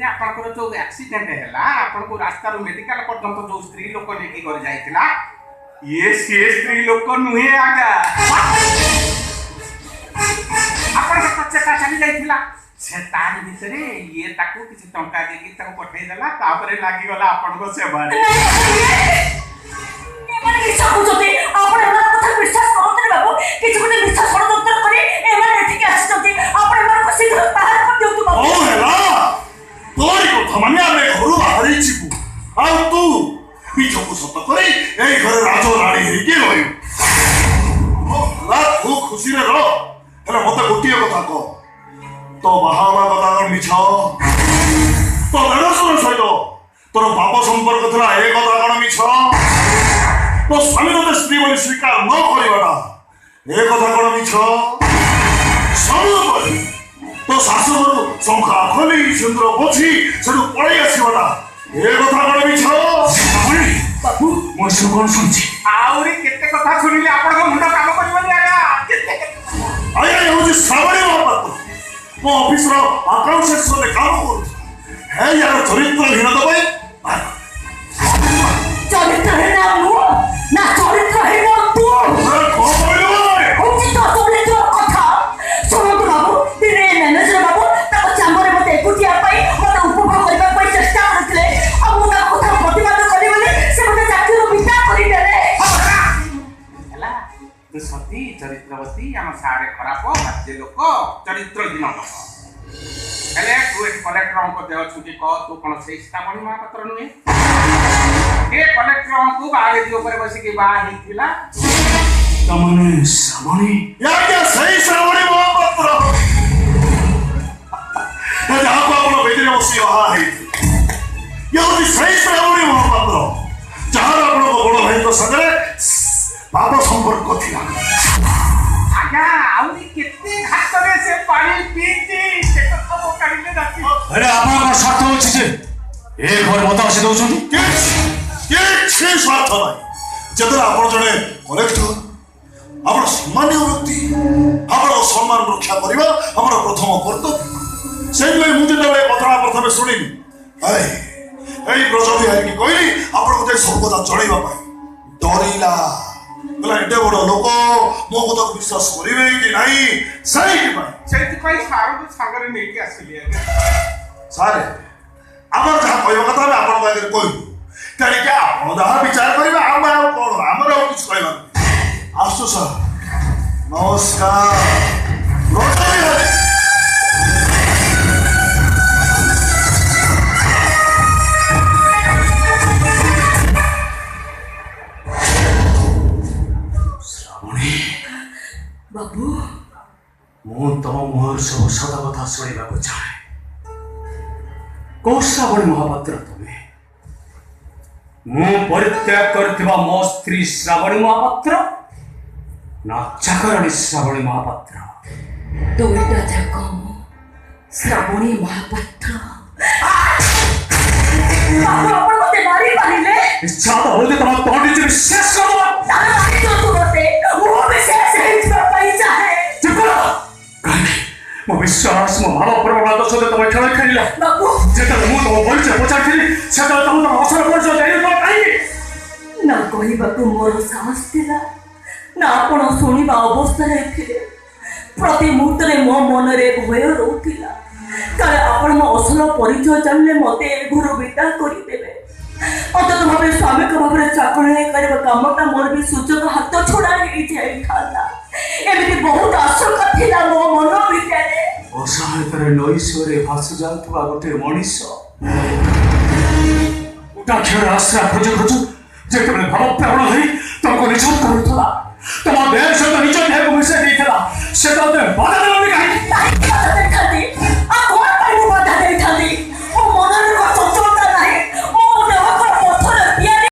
आपनकर जो एक्सीडेंट हैला आपनको रास्ता रो मेडिकल पर्यंत जो स्त्री लोक लेके घर जाइतिला ये से स्त्री लोक नुहे आगा आपन कच्चा का चली जाइतिला से तार भितरे ये ताको किछि टंका देकी ताको पठै देला तापरे लागि गला आपनको सेवा रे एमाने कि चाहू जते आपण एमाने कथा विश्वास करते बाबू किछि कोने विश्वास करते करे एमाने ठीक आछि जते आपण एमाने को शीघ्र बाहर कर दियौ तू बाबू ओ हेला तोरी को माने आमे घरु बाहरी छिबु आ तू बिचको सत करे एई घर राजो राणी हेई के रहियो ला तू खुशी रे रह हेला मते गोटिए कथा को तो बाहावा कथा मिछ तो लड़सुर सहित तोर बाप संपर्क थला ए कथा कोन मिछ तो स्वामी तो स्त्री बोली स्वीकार न करिवाटा ए कथा कोन मिछ सब बोली तो शाशुघर शंखा खोली सिंदूर पोछी सेठू पळै आसीवाटा ए कथा कोन मिछ बाबू मो सब कोन सुनछि आउरी केते कथा सुनिले आपन मुंड काम करबनी आगा केते आया होजी सावणी बात मो ऑफिस रो अकाउंट सेक्शन में काम करू है यार चरित्रहीन तो भाई चरित्रहीन मु ना चरित्रहीन तू अरे को बोलो होची तो चरित्र कथा सुनो तो बाबू दिने मैनेजर बाबू ताको चांबरे मते एकुटिया पाई मते उपभोग करबा पाई चेष्टा करथले आ मु ता कथा प्रतिवाद करी बोली से मते चाकरी बिता करी देले हला तू सती चरित्रवती हम सारे खराब राज्य लोक चरित्रहीन लोक हेले तू एक कलेक्टर को देव छुटी को तू कोन से स्थापनी महापात्र नुए ए कलेक्टर को बागे दियो पर बसी के बा हिथिला तमने श्रावणी या क्या सही श्रावणी महापात्र ए जहां को आपण बेदरे बसी वहा है ये होती सही श्रावणी महापात्र जहां आपण को बड़ भाई को सगरे बाप संपर्क थिला आगा आउनी केते घाट रे से पानी पीती से कथा को काढिले जाती अरे आपन को स्वार्थ होछि जे ए घर मता से दउछन के स्वार्थ नाही जदर आपण जने कलेक्टर आपण सम्मानीय व्यक्ति आपण सम्मान रक्षा करिबा हमर प्रथम कर्तव्य सेहि लई मु जदे कथा प्रथमे सुनिली एई ब्रज बिहारी की कहली आपण को सर्वदा चढ़ेबा पाई डरिला बोला एटे बड़ लोक मो कथा विश्वास करिवे कि नाही सही कि पाई सेति कोई सारो को सागरे नै के आसीली सारे आमर जहाँ कहवा कथा हम आपण आगे कहू कहीं क्या आपण जहाँ विचार करिबा हम आउ कोन हमर आउ किछ कहबा आसु सर नमस्कार श्रावणी बाबू मु तम मोहर सब सदा कथा सुनिबा को चाहे को श्रावणी महापात्र तुमे मु परित्याग करथिबा मो स्त्री श्रावणी महापात्र ना चाकराणी श्रावणी महापात्र दुईटा जाक श्रावणी महापात्र बाबू आपण मते मारी पाहिले इच्छा तो होते तम तोंडी जे विशेष करो तारा मारी तो तू मते वो विशेष है पाई चाहे चुप करो मो विश्वास मो भाव प्रबल तो सदे तम खेल खेलिला बाबू जेता मु तो परिचय पचारथिली सेता तम अवसर परिचय देई तो काई ना कहबाकू मोर साहस थिला ना आपण सुनिबा अवस्था रे थिले प्रति मुहूर्त रे मो मन रे भय रहउथिला काले आपण मो असल परिचय जानले मते घर बिता करि देबे अतत भाबे स्वामी को भाबरे चाकरी करबा कामटा मोर भी सूचक हाथ छोड़ा हे जाई थाला एमिति बहुत आशंका थिला मो मन भितरे असहायतारे नईश्वरे भासु जाउथबा गोटे मनीष उटा खेर आश्रा खोज खोज जेतबे भाव प्राण हई तुमको निजत करूथला तुम देह से निज देह को मिसे देइथला से तो बाधा देबे